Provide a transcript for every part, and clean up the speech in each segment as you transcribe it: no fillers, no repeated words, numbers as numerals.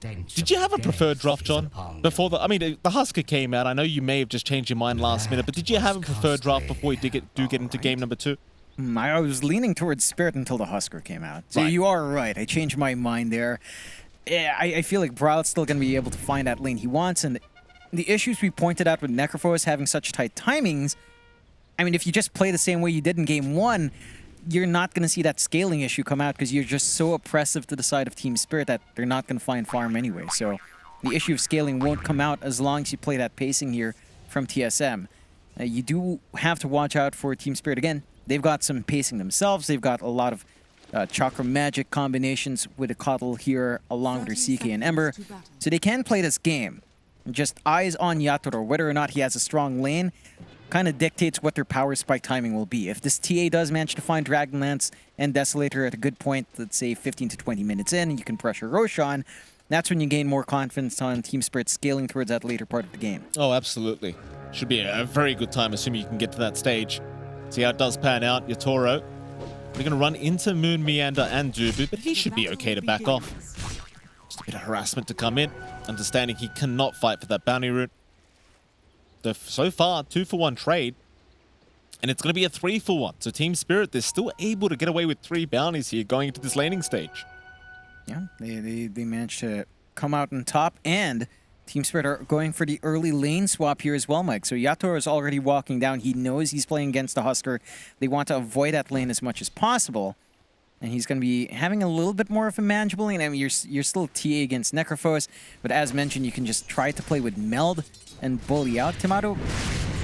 Did you have a preferred draft, John? Before I mean, the Husker came out. I know you may have just changed your mind last minute, but did you have a preferred draft before you do get into game number 2? I was leaning towards Spirit until the Husker came out. So Right. you are right. I changed my mind there. Yeah, I feel like Brow's still going to be able to find that lane he wants, and the issues we pointed out with Necrophos having such tight timings, I mean, if you just play the same way you did in game 1, you're not going to see that scaling issue come out because you're just so oppressive to the side of Team Spirit that they're not going to find farm anyway. So the issue of scaling won't come out as long as you play that pacing here from TSM. You do have to watch out for Team Spirit. Again, they've got some pacing themselves. They've got a lot of Chakra Magic combinations with a Coddle here along with their CK and Ember. So they can play this game. Just eyes on Yatoro. Whether or not he has a strong lane kind of dictates what their power spike timing will be. If this TA does manage to find Dragonlance and Desolator at a good point, let's say 15 to 20 minutes in, and you can pressure Roshan, that's when you gain more confidence on Team Spirit scaling towards that later part of the game. Oh, absolutely. Should be a very good time, assuming you can get to that stage. See how it does pan out. Yatoro, we're going to run into Moon Meander and Dubu, but he should be okay to back off. Just a bit of harassment to come in, understanding he cannot fight for that bounty route. So far, 2-for-1 trade, and it's going to be a 3-for-1. So Team Spirit, they're still able to get away with 3 bounties here going into this laning stage. Yeah, they managed to come out on top, and Team Spirit are going for the early lane swap here as well, Mike. So Yatoro is already walking down. He knows he's playing against the Husker. They want to avoid that lane as much as possible. And he's going to be having a little bit more of a manageable lane. I mean, you're still TA against Necrophos, but as mentioned, you can just try to play with Meld and bully out Timato.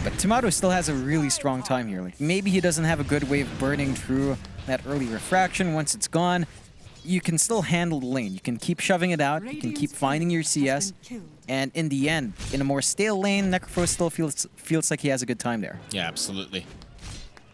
But Timato still has a really strong time here. Like, maybe he doesn't have a good way of burning through that early refraction. Once it's gone, you can still handle the lane. You can keep shoving it out. You can keep finding your CS. And in the end, in a more stale lane, Necrophos still feels like he has a good time there. Yeah, absolutely.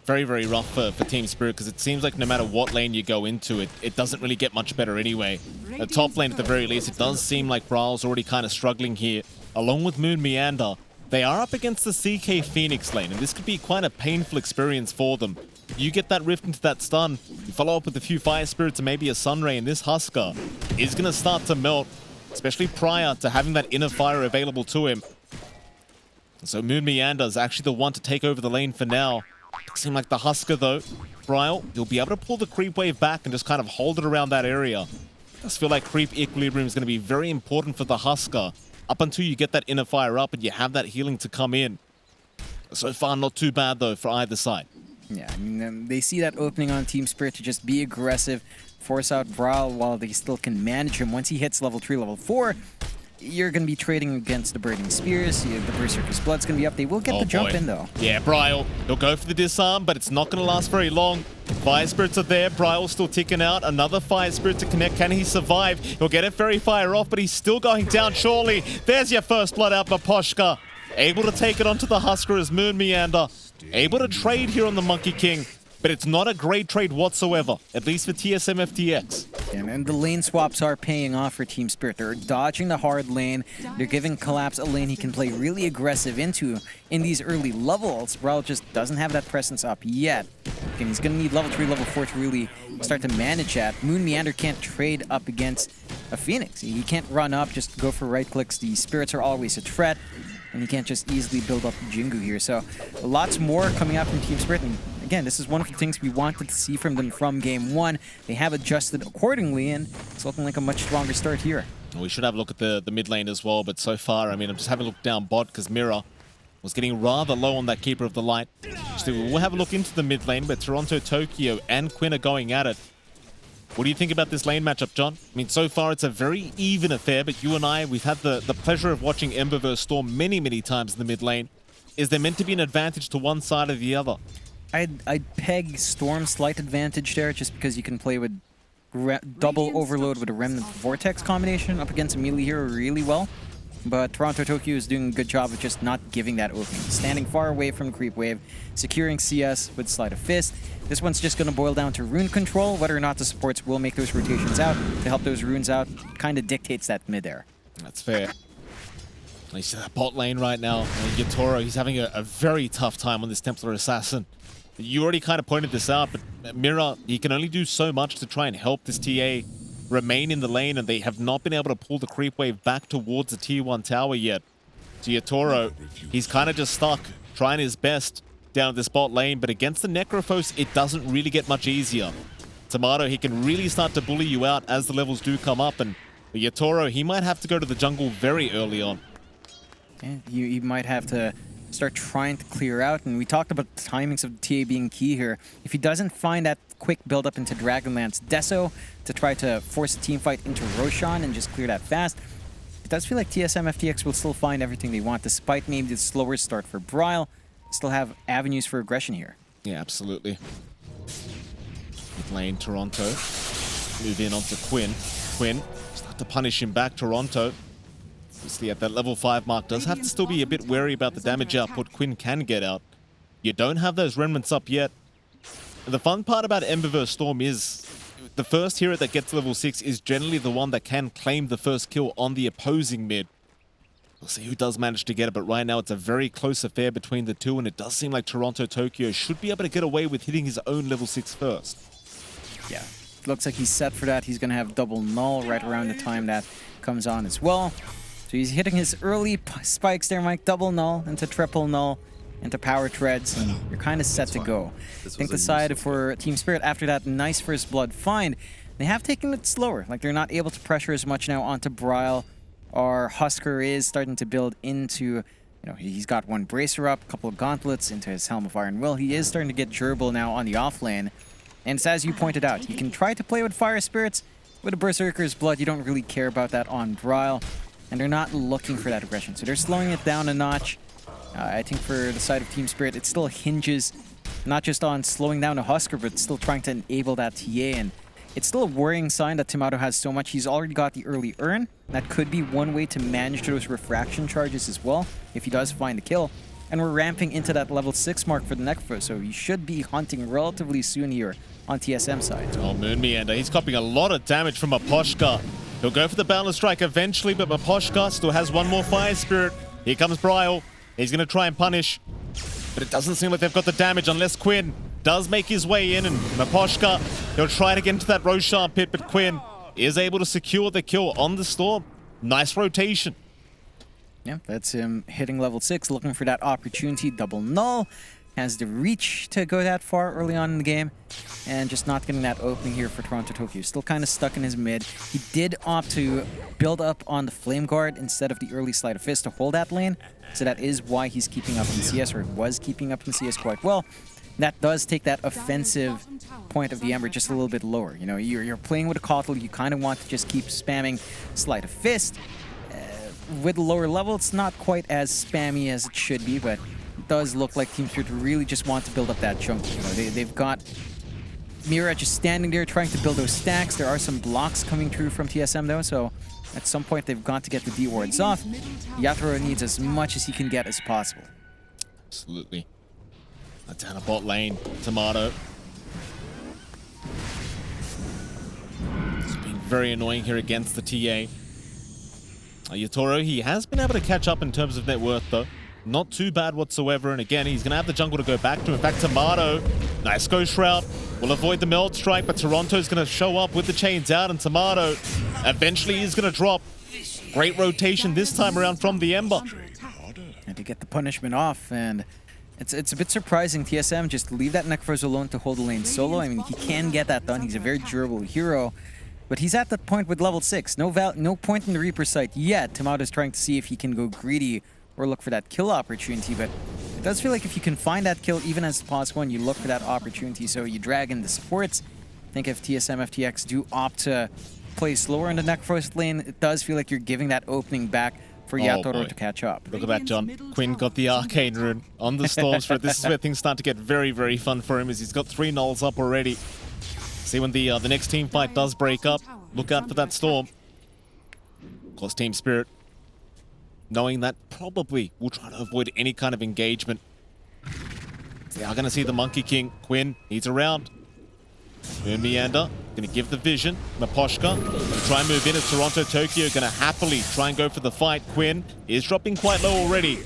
Very, very rough for Team Spirit, because it seems like no matter what lane you go into, it doesn't really get much better anyway. The top lane, at the very least, it does seem like Braal's already kind of struggling here. Along with Moon Meander, they are up against the CK Phoenix lane, and this could be quite a painful experience for them. You get that rift into that stun, you follow up with a few Fire Spirits and maybe a Sunray, and this Husker is going to start to melt, especially prior to having that inner fire available to him. So Moon Meander is actually the one to take over the lane for now. Seem like the Husker, though, Braille, you'll be able to pull the creep wave back and just kind of hold it around that area. I just feel like creep equilibrium is going to be very important for the Husker up until you get that inner fire up and you have that healing to come in. So far, not too bad, though, for either side. Yeah, I mean, they see that opening on Team Spirit to just be aggressive, force out Brawl while they still can manage him. Once he hits level 3, level 4, you're going to be trading against the Burning Spears. The Berserker's Blood's going to be up. They will get the jump in, though. Yeah, Bryle, he'll go for the disarm, but it's not going to last very long. Fire Spirits are there. Bryle's still ticking out. Another Fire Spirit to connect. Can he survive? He'll get a Fairy Fire off, but he's still going down, surely. There's your first blood out, Maposhka. Able to take it onto the Husker as Moon Meander. Able to trade here on the Monkey King, but it's not a great trade whatsoever, at least for TSM FTX. And the lane swaps are paying off for Team Spirit. They're dodging the hard lane. They're giving Collapse a lane he can play really aggressive into in these early levels. Brawl just doesn't have that presence up yet. And he's going to need level 3, level 4 to really start to manage that. Moon Meander can't trade up against a Phoenix. He can't run up, just go for right clicks. The Spirits are always a threat, and he can't just easily build up Jingu here. So lots more coming out from Team Spirit. And again, this is one of the things we wanted to see from them from game 1. They have adjusted accordingly, and it's looking like a much stronger start here. We should have a look at the mid lane as well, but so far, I mean, I'm just having a look down bot because Mira was getting rather low on that Keeper of the Light. So we'll have a look into the mid lane, but Toronto, Tokyo, and Quinn are going at it. What do you think about this lane matchup, John? I mean, so far it's a very even affair, but you and I, we've had the pleasure of watching Ember vs Storm many, many times in the mid lane. Is there meant to be an advantage to one side or the other? I'd peg Storm's slight advantage there just because you can play with double overload with a Remnant Vortex combination up against a melee hero really well. But Toronto Tokyo is doing a good job of just not giving that opening. Standing far away from creep wave, securing CS with Sleight of Fist. This one's just going to boil down to rune control. Whether or not the supports will make those rotations out to help those runes out kind of dictates that mid-air. That's fair. You see that bot lane right now. Yatoro, he's having a very tough time on this Templar Assassin. You already kind of pointed this out, but Mira, he can only do so much to try and help this TA remain in the lane, and they have not been able to pull the creep wave back towards the tier 1 tower yet. Giotoro, he's kind of just stuck, trying his best down at this bot lane, but against the Necrophos, it doesn't really get much easier. Tomato, he can really start to bully you out as the levels do come up, and Giotoro, he might have to go to the jungle very early on. Yeah, you might have to start trying to clear out, and we talked about the timings of the TA being key here. If he doesn't find that quick build-up into Dragonlance Deso to try to force a team fight into Roshan and just clear that fast, it does feel like TSM FTX will still find everything they want, despite maybe the slower start for Bryle. Still have avenues for aggression here. Yeah, absolutely. Mid lane, Toronto. Move in onto Quinn. Quinn, start to punish him back, Toronto. Obviously at that level 5 mark, does have to still be a bit wary about the damage output Quinn can get out. You don't have those remnants up yet. The fun part about Ember vs Storm is the first hero that gets to level 6 is generally the one that can claim the first kill on the opposing mid. We'll see who does manage to get it, but right now it's a very close affair between the two, and it does seem like Toronto Tokyo should be able to get away with hitting his own level 6 first. Yeah, looks like he's set for that. He's going to have double null right around the time that comes on as well. So he's hitting his early spikes there, Mike. Double null into triple null into power treads, and you're kind of set to go. I think the side for Team Spirit, after that nice first blood find, they have taken it slower. Like, they're not able to pressure as much now onto Bryle. Or Husker is starting to build into, you know, he's got one bracer up, a couple of gauntlets into his Helm of Iron Will. He is starting to get durable now on the off lane. And it's as you pointed out, you can try to play with Fire Spirits. With a Berserker's Blood, you don't really care about that on Bryle. And they're not looking for that aggression. So they're slowing it down a notch. I think for the side of Team Spirit, it still hinges not just on slowing down a Husker, but still trying to enable that TA. And it's still a worrying sign that Tomato has so much. He's already got the early earn. That could be one way to manage those refraction charges as well, if he does find the kill. And we're ramping into that level 6 mark for the Necro, so he should be hunting relatively soon here on TSM side. Oh, Moon Meander, he's copying a lot of damage from Maposhka. He'll go for the Boundless Strike eventually, but Maposhka still has one more Fire Spirit. Here comes Bryle. He's going to try and punish, but it doesn't seem like they've got the damage unless Quinn does make his way in, and Maposhka, he'll try to get into that Roshan pit, but Quinn is able to secure the kill on the Storm. Nice rotation. Yeah, that's him hitting level 6, looking for that opportunity. Double null. Has the reach to go that far early on in the game. And just not getting that opening here for Toronto Tokyo. Still kind of stuck in his mid. He did opt to build up on the Flame Guard instead of the early Sleight of Fist to hold that lane. So that is why he's keeping up in CS, or was keeping up in CS quite well. That does take that offensive point of the Ember just a little bit lower. You know, you're playing with a Kotl, you kind of want to just keep spamming Sleight of Fist. With the lower level, it's not quite as spammy as it should be, but it does look like Team Spirit really just want to build up that chunk. You know, they've got Mira just standing there trying to build those stacks. There are some blocks coming through from TSM though, so at some point they've got to get the D-wards off. Yatoro needs as much as he can get as possible. Absolutely. Down a bot lane, Tomato. It's been very annoying here against the TA. Yatoro, he has been able to catch up in terms of net worth though. Not too bad whatsoever, and again, he's going to have the jungle to go back to. In fact, Tomato, nice Ghost Shroud, will avoid the Meld Strike, but Toronto's going to show up with the chains out, and Tomato eventually is going to drop. Great rotation this time around from the Ember. And to get the punishment off, and it's a bit surprising TSM just leave that Necros alone to hold the lane solo. I mean, he can get that done. He's a very durable hero. But he's at that point with level 6. No point in the Reaper sight yet. Tomato's trying to see if he can go greedy or look for that kill opportunity. But it does feel like if you can find that kill, even as pos 1, you look for that opportunity. So you drag in the supports. I think if TSM FTX do opt to play slower in the Necros lane, it does feel like you're giving that opening back for Yatoro to catch up. Look at that, John. Quinn got the Arcane Rune on the Storm Spirit. This is where things start to get very, very fun for him, as he's got 3 nulls up already. See, when the next team fight does break up, look out for that Storm. Of course, Team Spirit, knowing that probably will try to avoid any kind of engagement. They are going to see the Monkey King. Quinn, he's around. Moon Meander, going to give the vision. Maposhka, going to try and move in as Toronto Tokyo going to happily try and go for the fight. Quinn is dropping quite low already.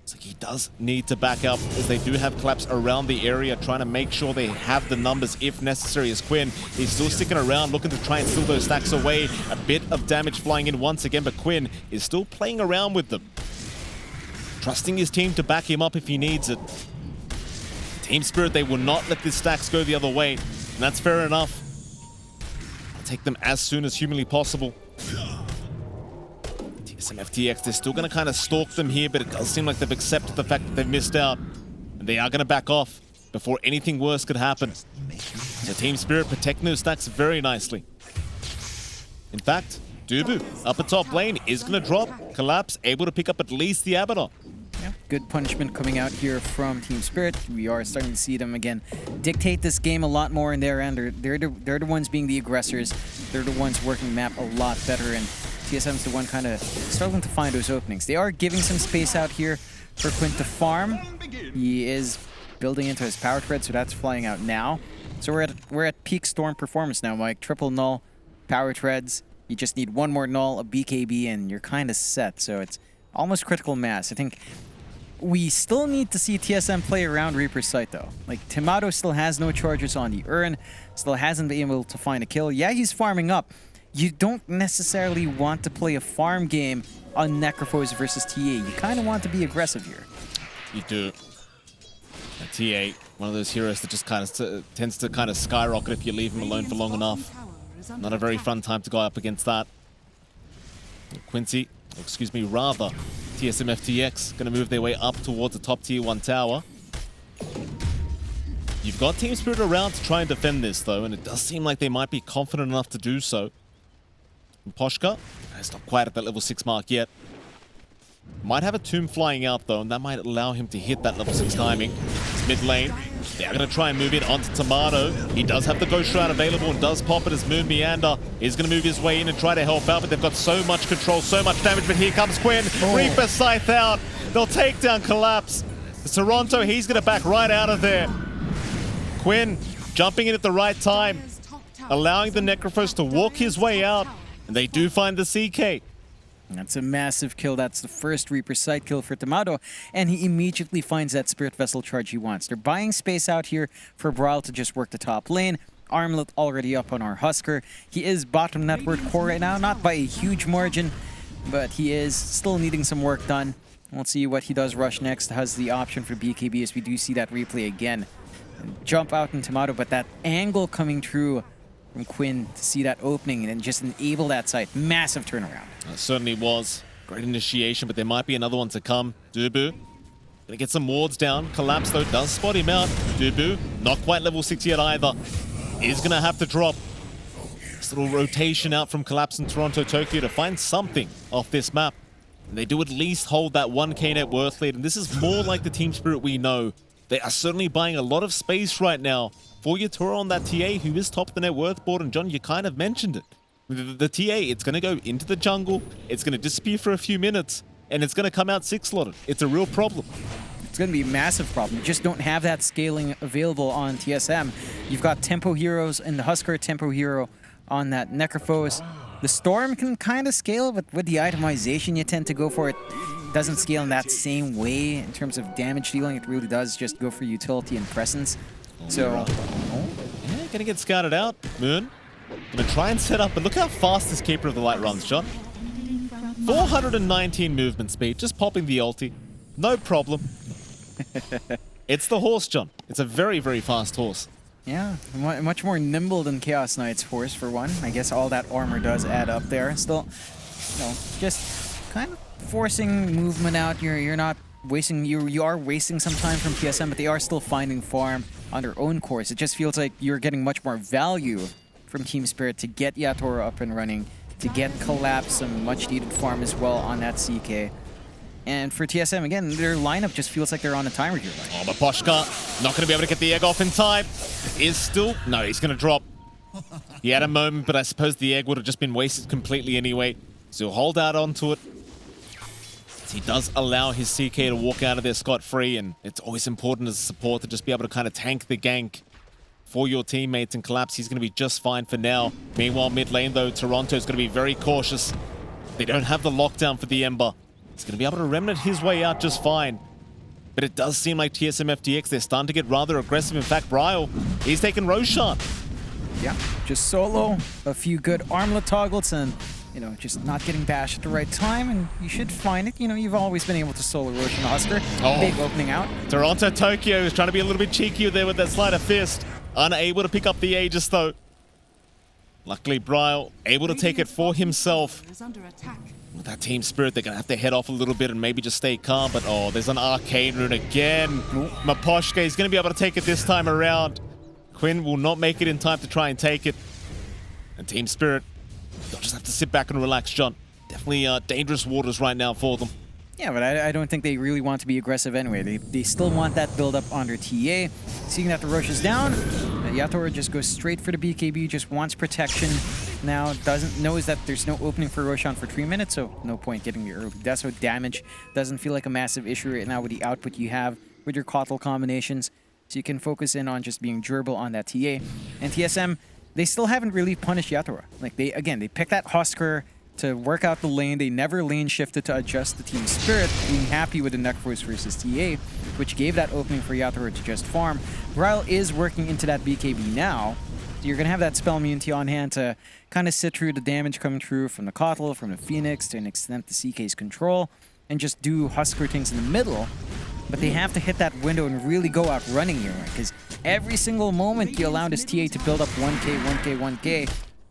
So he does need to back up, as they do have Collapse around the area, trying to make sure they have the numbers if necessary, as Quinn is still sticking around, looking to try and steal those stacks away. A bit of damage flying in once again, but Quinn is still playing around with them, trusting his team to back him up if he needs it. Team Spirit, they will not let these stacks go the other way, and that's fair enough. I'll take them as soon as humanly possible. TSM FTX, they're still going to kind of stalk them here, but it does seem like they've accepted the fact that they've missed out. And they are going to back off before anything worse could happen. So Team Spirit protecting those stacks very nicely. In fact, Dubu up at top lane is going to drop. Collapse able to pick up at least the Abaddon. Yeah, good punishment coming out here from Team Spirit. We are starting to see them again dictate this game a lot more in their end. They're the ones being the aggressors. They're the ones working map a lot better, and TSM's the one kind of struggling to find those openings. They are giving some space out here for Quinn to farm. He is building into his power thread, so that's flying out now. So we're at peak Storm performance now, Mike. Triple null, power threads. You just need one more null, a BKB, and you're kind of set. So it's almost critical mass. I think we still need to see TSM play around Reaper's Sight, though. Like, Timado still has no charges on the urn, still hasn't been able to find a kill. Yeah, he's farming up. You don't necessarily want to play a farm game on Necrophos versus TA. You kind of want to be aggressive here. You do. TA, one of those heroes that just kind of tends to kind of skyrocket if you leave him alone for long enough. Not a very fun time to go up against that. Quincy, excuse me, rather, TSM FTX going to move their way up towards the top tier 1 tower. You've got Team Spirit around to try and defend this, though, and it does seem like they might be confident enough to do so. And Poshka, it's not quite at that level 6 mark yet. Might have a tomb flying out, though, and that might allow him to hit that level 6 timing. It's mid lane. They're going to try and move in onto Tomato. He does have the Ghost Shroud available and does pop it as Moon Meander is going to move his way in and try to help out, but they've got so much control, so much damage. But here comes Quinn. Reaper Scythe out. They'll take down Collapse. Toronto, he's going to back right out of there. Quinn jumping in at the right time, allowing the Necrophos to walk his way out, and they do find the CK. That's a massive kill. That's the first Reaper Sight kill for Tomato, and he immediately finds that Spirit Vessel charge he wants. They're buying space out here for Brawl to just work the top lane. Armlet already up on our Husker. He is bottom network core right now, not by a huge margin, but he is still needing some work done. We'll see what he does rush next. Has the option for BKB, as we do see that replay again. And jump out in Tomato, but that angle coming through from Quinn to see that opening and just enable that site. Massive turnaround. It certainly was. Great initiation, but there might be another one to come. Dubu gonna get some wards down. Collapse, though, does spot him out. Dubu, not quite level 6 yet either. Is gonna have to drop. This little rotation out from Collapse in Toronto, Tokyo to find something off this map. And they do at least hold that 1k net worth lead, and this is more like the Team Spirit we know. They are certainly buying a lot of space right now for your tour on that TA, who is top of the net worth board. And John, you kind of mentioned it. The TA, it's going to go into the jungle, it's going to disappear for a few minutes, and it's going to come out 6-slotted. It's a real problem. It's going to be a massive problem. You just don't have that scaling available on TSM. You've got tempo heroes and the Husker tempo hero on that Necrophos. The Storm can kind of scale, but with the itemization you tend to go for, it doesn't scale in that same way in terms of damage dealing. It really does just go for utility and presence. So, yeah, gonna get scouted out. Moon gonna try and set up, but look how fast this Keeper of the Light runs, John. 419 movement speed, just popping the ulti. No problem. It's the horse, John. It's a very, very fast horse. Yeah, much more nimble than Chaos Knight's horse, for one. I guess all that armor does add up there. Still, you know, just kind of forcing movement out. You're not wasting, you are wasting some time from TSM, but they are still finding farm on their own course. It just feels like you're getting much more value from Team Spirit to get Yatora up and running, to get Collapse some much needed farm as well on that CK. And for TSM, again, their lineup just feels like they're on a timer here. Oh, but Poshka not going to be able to get the egg off in time. Is still... No, he's going to drop. He had a moment, but I suppose the egg would have just been wasted completely anyway. So he'll hold out onto it. He does allow his CK to walk out of there scot-free, and it's always important as a support to just be able to kind of tank the gank for your teammates and Collapse. He's going to be just fine for now. Meanwhile, mid lane, though, Toronto's going to be very cautious. They don't have the lockdown for the Ember. He's going to be able to remnant his way out just fine. But it does seem like TSM FTX, they're starting to get rather aggressive. In fact, Bryle, he's taking Roshan. Yeah, just solo, a few good armlet toggles, and, you know, just not getting bashed at the right time, and you should find it. You know, you've always been able to solo Roshan the Husker. Oh. Big opening out. Toronto Tokyo is trying to be a little bit cheekier there with that sleight of fist. Unable to pick up the Aegis, though. Luckily, Bryle able to take it for himself. With that team spirit, they're going to have to head off a little bit and maybe just stay calm. But, oh, there's an arcane rune again. Maposhka is going to be able to take it this time around. Quinn will not make it in time to try and take it. And team spirit, they'll just have to sit back and relax, John. Definitely dangerous waters right now for them. Yeah, but I don't think they really want to be aggressive anyway. They still want that build up under TA. Seeing that the rush is down, Yatora just goes straight for the BKB, just wants protection. Now knows that there's no opening for Roshan for 3 minutes, so no point getting the early death. So damage doesn't feel like a massive issue right now with the output you have with your Kotal combinations. So you can focus in on just being durable on that TA. And TSM, they still haven't really punished Yatora. Like they picked that Husker to work out the lane. They never lane shifted to adjust the team spirit, being happy with the Necrophos versus TA, which gave that opening for Yatora to just farm. Bryle is working into that BKB now, so you're going to have that spell immunity on hand to kind of sit through the damage coming through from the Kotal, from the Phoenix, to an extent the CK's control, and just do Husker things in the middle. But they have to hit that window and really go out running here, because every single moment you allow this TA to build up 1k, 1k, 1k,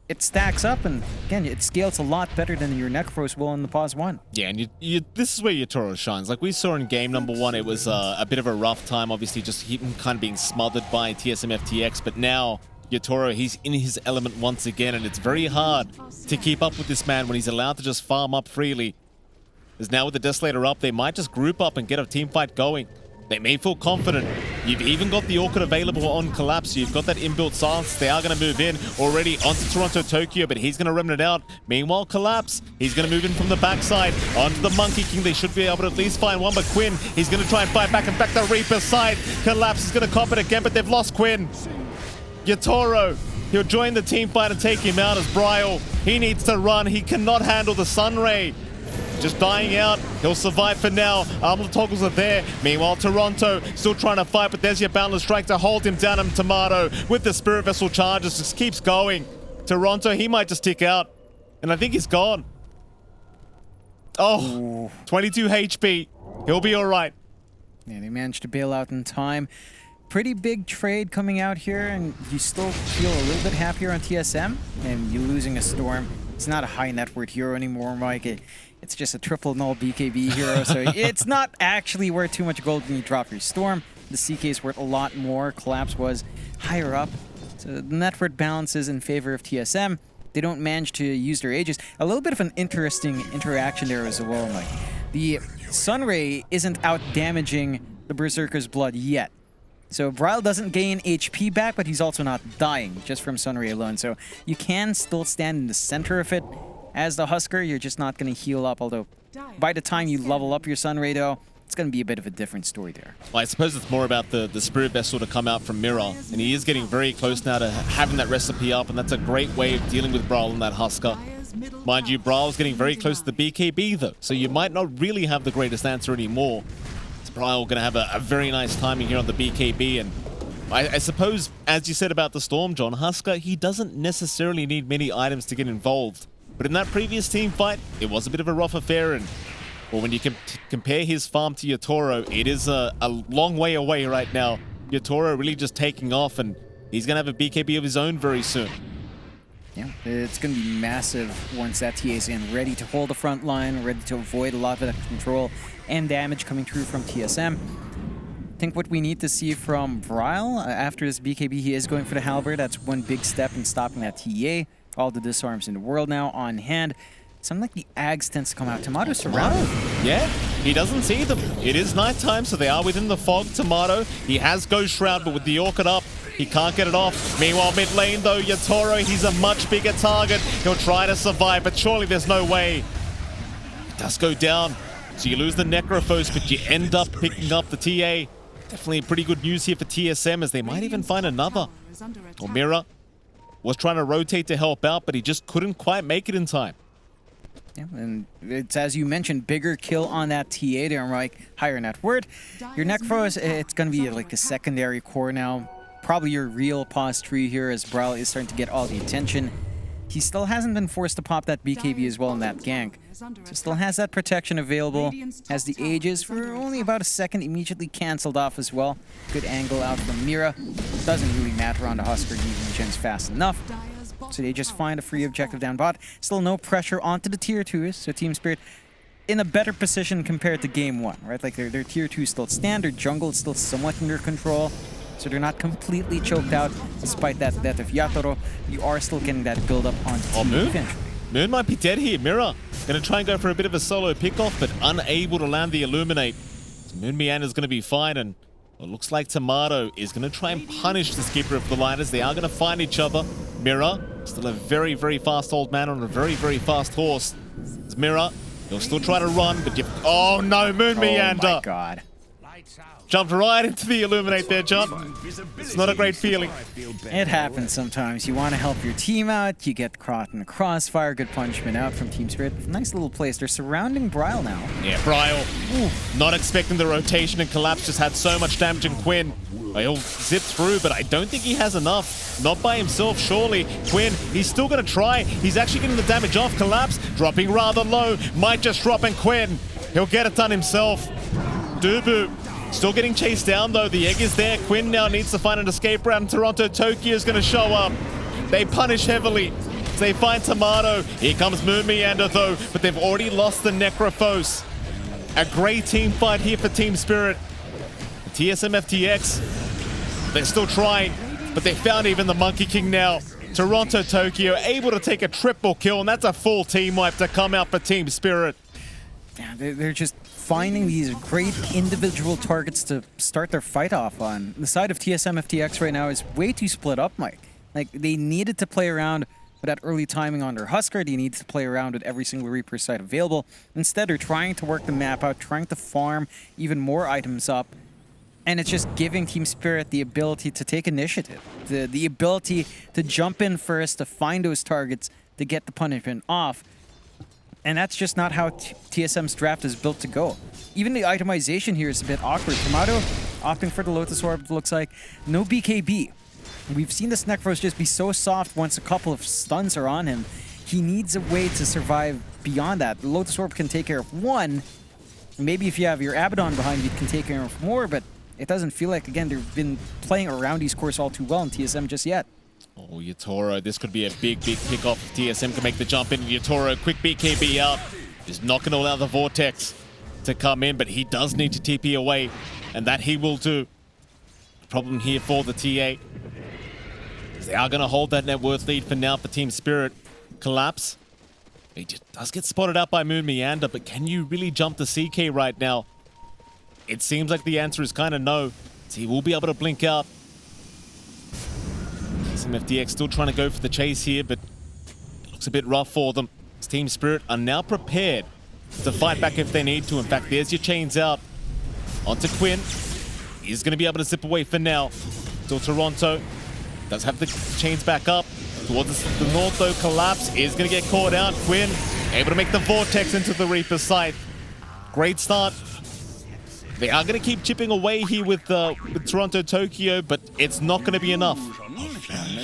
it stacks up, and again, it scales a lot better than your Necrophos will in the pause 1. Yeah, and this is where Yatoro shines. Like we saw in game number 1, it was a bit of a rough time, obviously just him kind of being smothered by TSM FTX, but now Yatoro, he's in his element once again, and it's very hard to keep up with this man when he's allowed to just farm up freely. As now with the Desolator up, they might just group up and get a team fight going. They may feel confident. You've even got the Orchid available on Collapse. You've got that inbuilt silence. They are going to move in already onto Toronto Tokyo, but he's going to remnant out. Meanwhile, Collapse, he's going to move in from the backside onto the Monkey King. They should be able to at least find one, but Quinn, he's going to try and fight back. In fact, the Reaper's side. Collapse is going to cop it again, but they've lost Quinn. Yatoro, he'll join the team fight and take him out as Bryle. He needs to run. He cannot handle the Sunray. Just dying out. He'll survive for now. Armlet toggles are there. Meanwhile, Toronto still trying to fight, but there's your Boundless Strike to hold him down. And Tomato with the Spirit Vessel charges just keeps going. Toronto, he might just tick out. And I think he's gone. Oh, 22 HP. He'll be all right. Yeah, they managed to bail out in time. Pretty big trade coming out here, and you still feel a little bit happier on TSM. And you're losing a Storm. It's not a high net worth hero anymore, Mike. It's just a triple null BKB hero, so it's not actually worth too much gold when you drop your Storm. The CK is worth a lot more. Collapse was higher up. So the net worth balance is in favor of TSM. They don't manage to use their Aegis. A little bit of an interesting interaction there as well, Mike. The Sunray isn't out damaging the Berserker's blood yet. So Bryle doesn't gain HP back, but he's also not dying just from Sunray alone. So you can still stand in the center of it. As the Husker, you're just not going to heal up, although by the time you level up your Sunray, though, it's going to be a bit of a different story there. Well, I suppose it's more about the Spirit Vessel to come out from Mirror, and he is getting very close now to having that recipe up, and that's a great way of dealing with Bryle and that Husker. Mind you, Bryle's getting very close to the BKB, though, so you might not really have the greatest answer anymore. So Bryle going to have a very nice timing here on the BKB, and I suppose, as you said about the Storm, John, Husker, he doesn't necessarily need many items to get involved. But in that previous team fight, it was a bit of a rough affair, and well, when you compare his farm to Yatoro, it is a long way away right now. Yatoro really just taking off, and he's going to have a BKB of his own very soon. Yeah, it's going to be massive once that TA is in, ready to hold the front line, ready to avoid a lot of that control and damage coming through from TSM. I think what we need to see from Bryle after this BKB, he is going for the Halberd. That's one big step in stopping that TA. All the disarms in the world now on hand. Something like the Ags tends to come out. Tomato surrounded. Yeah, he doesn't see them. It is nighttime, so they are within the fog. Tomato, he has Ghost Shroud, but with the Orchid up, he can't get it off. Meanwhile, mid lane though, Yatoro, he's a much bigger target. He'll try to survive, but surely there's no way. It does go down. So you lose the Necrophos, but you end up picking up the TA. Definitely pretty good news here for TSM, as they might even find another. Or Mirror was trying to rotate to help out, but he just couldn't quite make it in time. Yeah, and it's, as you mentioned, bigger kill on that TA there, like higher net worth. Your Necros, it's going to be like a secondary core now. Probably your real pause tree here as Brawl is starting to get all the attention. He still hasn't been forced to pop that BKB as well in that gank. So still has that protection available. Has the Aegis for only about a second, immediately cancelled off as well. Good angle out from Mira. Doesn't really matter on the Husker, he regens fast enough. So they just find a free objective down bot. Still no pressure onto the tier 2s, so Team Spirit in a better position compared to game 1, right? Like their tier 2 is still standard, jungle is still somewhat under control. So they're not completely choked out despite that death of Yatoro. You are still getting that build up on team defense. Moon might be dead here. Mira gonna try and go for a bit of a solo pickoff, but unable to land the Illuminate. So Moon Meander's gonna be fine, and it looks like Tomato is gonna try and punish the skipper of the Liners. They are gonna find each other. Mira, still a very, very fast old man on a very, very fast horse. It's Mira. He'll still try to run, but you... Oh no, Moon Meander! Oh my god. Jumped right into the Illuminate there, John. It's not a great feeling. It happens sometimes. You want to help your team out, you get caught in the crossfire. Good punishment out from Team Spirit. Nice little place. They're surrounding Bryle now. Yeah, Bryle. Not expecting the rotation, and Collapse just had so much damage in Quinn. He'll zip through, but I don't think he has enough. Not by himself, surely. Quinn, he's still going to try. He's actually getting the damage off. Collapse, dropping rather low. Might just drop in Quinn. He'll get it done himself. Dubu. Still getting chased down though. The egg is there. Quinn now needs to find an escape route. Toronto Tokyo is going to show up. They punish heavily. They find Tomato. Here comes Moon Meander though, but they've already lost the Necrophos. A great team fight here for Team Spirit. TSM FTX, they're still trying, but they found even the Monkey King now. Toronto Tokyo able to take a triple kill, and that's a full team wipe to come out for Team Spirit. Yeah, they're just finding these great individual targets to start their fight off on. The side of TSM FTX right now is way too split up, Mike. Like, they needed to play around with that early timing on their Husker. They needed to play around with every single Reaper site available. Instead, they're trying to work the map out, trying to farm even more items up. And it's just giving Team Spirit the ability to take initiative, the ability to jump in first, to find those targets, to get the punishment off. And that's just not how TSM's draft is built to go. Even the itemization here is a bit awkward. Tomato opting for the Lotus Orb, looks like. No BKB. We've seen this Necros just be so soft once a couple of stuns are on him. He needs a way to survive beyond that. The Lotus Orb can take care of one. Maybe if you have your Abaddon behind you, it can take care of more, but it doesn't feel like, again, they've been playing around these cores all too well in TSM just yet. Oh, Yatoro, this could be a big pickoff if TSM can make the jump in. Yatoro, quick BKB out. Just not going to allow the Vortex to come in, but he does need to TP away, and that he will do. Problem here for the TA. They are going to hold that net worth lead for now for Team Spirit. Collapse. He just does get spotted out by Moon Meander, but can you really jump the CK right now? It seems like the answer is kind of no. So he will be able to blink out. Some FTX still trying to go for the chase here, but it looks a bit rough for them. Team Spirit are now prepared to fight back if they need to. In fact, there's your chains out. Onto Quinn. He's going to be able to zip away for now. Still Toronto does have the chains back up. Towards the north though, Collapse is going to get caught out. Quinn able to make the Vortex into the Reaper site. Great start. They are going to keep chipping away here with Toronto Tokyo, but it's not going to be enough.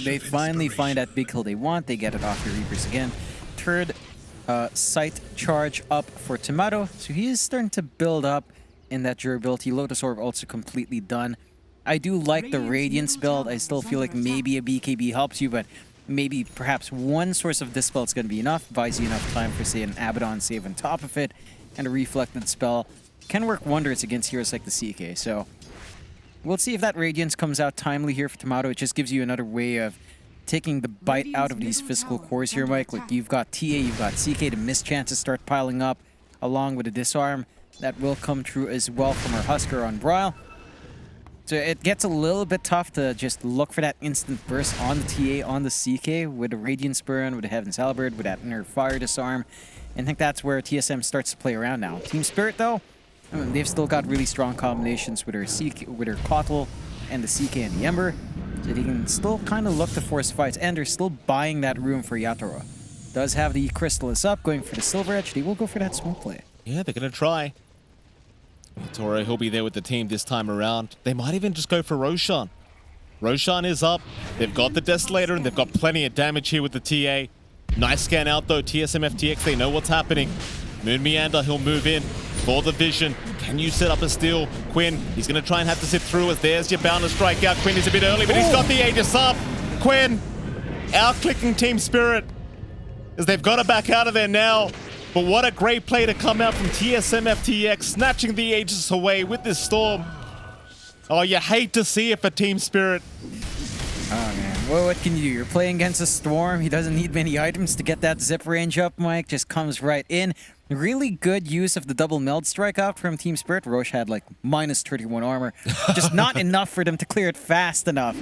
They finally find that big kill they want. They get it off the Reapers again. Third site charge up for Tomato. So he is starting to build up in that durability. Lotus Orb also completely done. I do like the Radiance build. I still feel like maybe a BKB helps you, but maybe perhaps one source of Dispel is going to be enough. Buys you enough time for, say, an Abaddon save on top of it. And a Reflected Spell can work wonders against heroes like the CK. So we'll see if that Radiance comes out timely here for Tomato. It just gives you another way of taking the bite out of these physical cores here, Mike. Like, you've got TA, you've got CK. The miss chances start piling up along with a Disarm. That will come true as well from our Husker on Bryle. So it gets a little bit tough to just look for that instant burst on the TA, on the CK, with a Radiance Burn, with a Heaven's Halberd, with that inner Fire Disarm. And I think that's where TSM starts to play around now. Team Spirit, though, I mean, they've still got really strong combinations with her Kotl and the CK and the Ember. So they can still kind of look to force fights, and they're still buying that room for Yatoro. Does have the Crystallis up, going for the Silver Edge. They will go for that smoke play. Yeah, they're going to try. Toro, he'll be there with the team this time around. They might even just go for Roshan. Roshan is up. They've got the Desolator, and they've got plenty of damage here with the TA. Nice scan out, though. TSM FTX, they know what's happening. Moon Meander, he'll move in for the vision. Can you set up a steal? Quinn, he's going to try and have to sit through us. There's your bound to strike out. Quinn is a bit early, but he's got the Aegis up. Quinn, out-clicking Team Spirit, as they've got to back out of there now. But what a great play to come out from TSM FTX, snatching the Aegis away with this storm. Oh, you hate to see it for Team Spirit. Oh, man. Well, what can you do? You're playing against a Storm. He doesn't need many items to get that zip range up, Mike. Just comes right in. Really good use of the double meld strike out from Team Spirit. Roche had like minus 31 armor. Just not enough for them to clear it fast enough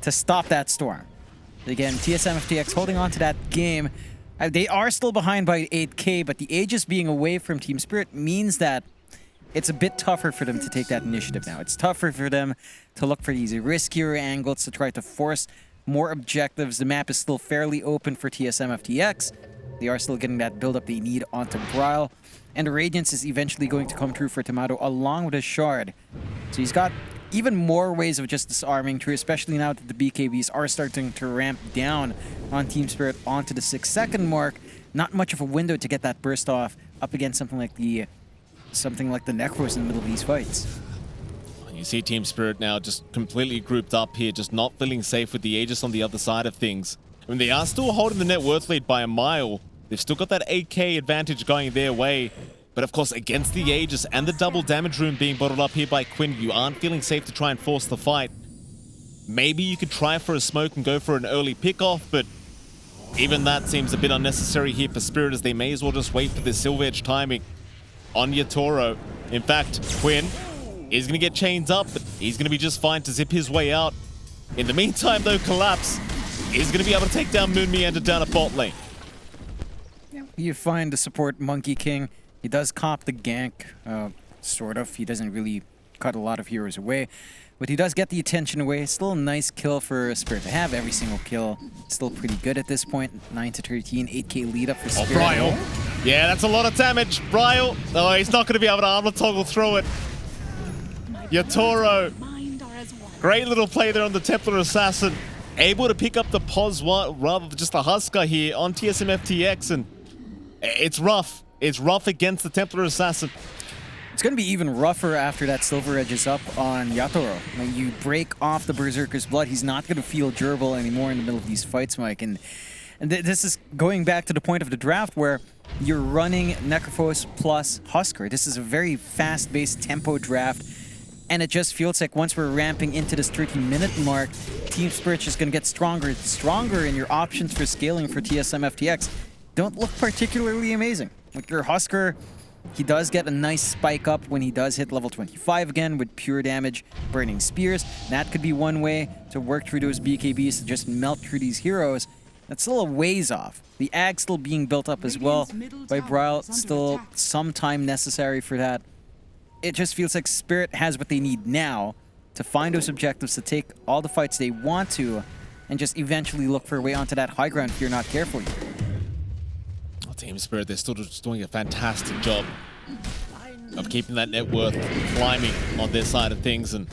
to stop that Storm. Again, TSM FTX holding on to that game. They are still behind by 8k, but the Aegis being away from Team Spirit means that it's a bit tougher for them to take that initiative now. It's tougher for them to look for these riskier angles to try to force more objectives. The map is still fairly open for TSM FTX. They are still getting that build-up they need onto Bryle. And Radiance is eventually going to come through for Tomato along with a Shard. So he's got even more ways of just disarming through, especially now that the BKBs are starting to ramp down on Team Spirit onto the 6-second mark. Not much of a window to get that burst off up against something like the Necros in the middle of these fights. You see Team Spirit now just completely grouped up here, just not feeling safe with the Aegis on the other side of things. I mean, they are still holding the net worth lead by a mile. They've still got that 8k advantage going their way. But of course, against the Aegis and the double damage room being bottled up here by Quinn, you aren't feeling safe to try and force the fight. Maybe you could try for a smoke and go for an early pick-off, but even that seems a bit unnecessary here for Spirit, as they may as well just wait for the Silver Edge timing on Yatoro. In fact, Quinn is going to get chained up, but he's going to be just fine to zip his way out. In the meantime, though, Collapse is going to be able to take down Moon Meander down a bot lane. You find the support Monkey King. He does cop the gank, sort of. He doesn't really cut a lot of heroes away, but he does get the attention away. Still a nice kill for Spirit to have. Every single kill still pretty good at this point. 9-13, 8k lead up for Spirit. Oh, Bryle. Yeah, that's a lot of damage. Bryle. Oh, he's not going to be able to armor toggle through it. Yatoro. Great little play there on the Templar Assassin. Able to pick up the pos rather than just a Husker here on TSM FTX, and it's rough. It's rough against the Templar Assassin. It's going to be even rougher after that Silver Edge is up on Yatoro. When you break off the Berserker's blood, he's not going to feel durable anymore in the middle of these fights, Mike. And this is going back to the point of the draft where you're running Necrophos plus Husker. This is a very fast-paced tempo draft. And it just feels like once we're ramping into this 30-minute mark, Team Spirit's just going to get stronger and stronger, and your options for scaling for TSM FTX don't look particularly amazing. Like your Husker, he does get a nice spike up when he does hit level 25 again with pure damage, burning spears. That could be one way to work through those BKBs to just melt through these heroes. That's still a ways off. The Ag still being built up as well by Bryle, still some time necessary for that. It just feels like Spirit has what they need now to find those objectives, to take all the fights they want to, and just eventually look for a way onto that high ground if you're not careful. Well, Team Spirit, they're still just doing a fantastic job of keeping that net worth climbing on their side of things. And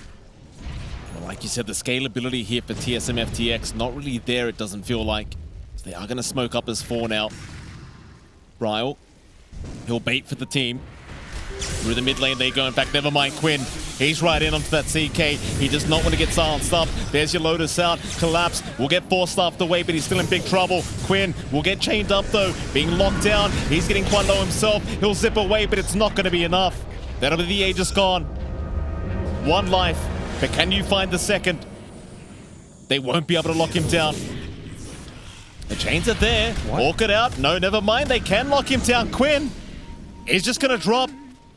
well, like you said, the scalability here for TSM FTX, not really there, it doesn't feel like. So they are going to smoke up as 4 now. Bryle, he'll bait for the team. Through the mid lane they go. In fact, never mind Quinn. He's right in onto that CK. He does not want to get silenced up. There's your Lotus out. Collapse will get forced off the way, but he's still in big trouble. Quinn will get chained up though. Being locked down. He's getting quite low himself. He'll zip away, but it's not going to be enough. That'll be the Aegis gone. 1 life. But can you find the second? They won't be able to lock him down. The chains are there. Orchid out. No, never mind. They can lock him down. Quinn is just going to drop.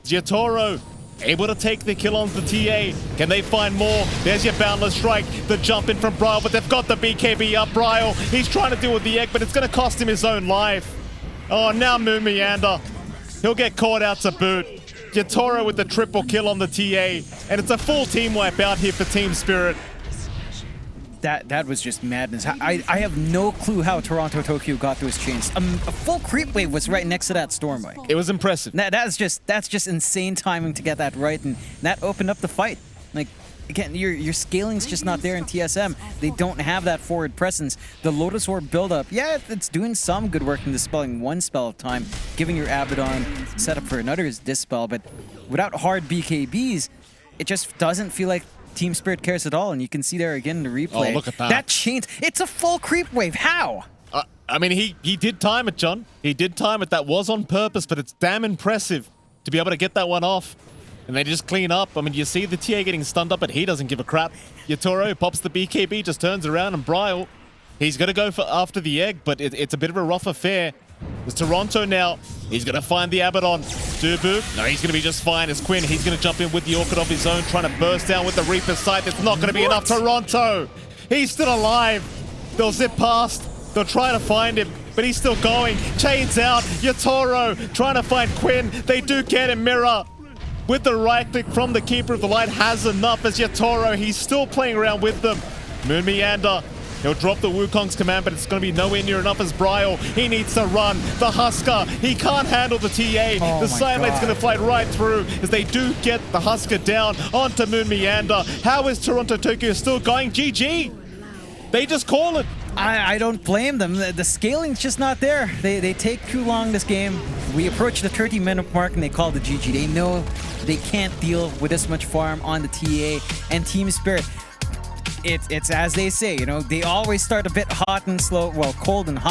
Yatoro able to take the kill on the TA. Can they find more? There's your Boundless Strike. The jump in from Bryle, but they've got the BKB up. Bryle, he's trying to deal with the egg, but it's going to cost him his own life. Oh, now Moon Meander. He'll get caught out to boot. Yatoro with the triple kill on the TA. And it's a full team wipe out here for Team Spirit. That was just madness. I have no clue how Toronto Tokyo got those chains. A full creep wave was right next to that storm wave. It was impressive. That's just insane timing to get that right, and that opened up the fight. Like, again, your scaling's just not there in TSM. They don't have that forward presence. The Lotus Orb buildup, yeah, it's doing some good work in dispelling one spell of time, giving your Abaddon set up for another's dispel, but without hard BKBs, it just doesn't feel like Team Spirit cares at all, and you can see there again in the replay. Oh, look at that. That chains, it's a full creep wave. How? I mean, he did time it, John. He did time it. That was on purpose, but it's damn impressive to be able to get that one off. And they just clean up. I mean, you see the TA getting stunned up, but he doesn't give a crap. Yatoro pops the BKB, just turns around, and Bryle, he's going to go after the egg, but it's a bit of a rough affair. There's Toronto now. He's going to find the Abaddon. Dubu, no, he's going to be just fine. As Quinn, he's going to jump in with the Orchid of his own, trying to burst down with the Reaper's Sight. It's not going to be enough. Toronto, he's still alive. They'll zip past. They'll try to find him, but he's still going. Chains out. Yatoro trying to find Quinn. They do get him. Mirror with the right click from the Keeper of the Light has enough as Yatoro, he's still playing around with them. Moon Meander, he'll drop the Wukong's command, but it's going to be nowhere near enough as Bryle. He needs to run. The Husker, he can't handle the TA. The Silent's going to fly right through as they do get the Husker down onto Moon Meander. How is Toronto Tokyo still going? GG. They just call it. I don't blame them. The scaling's just not there. They take too long this game. We approach the 30-minute mark and they call the GG. They know they can't deal with this much farm on the TA and Team Spirit. It's as they say, you know, they always start a bit hot and slow, well, cold and hot.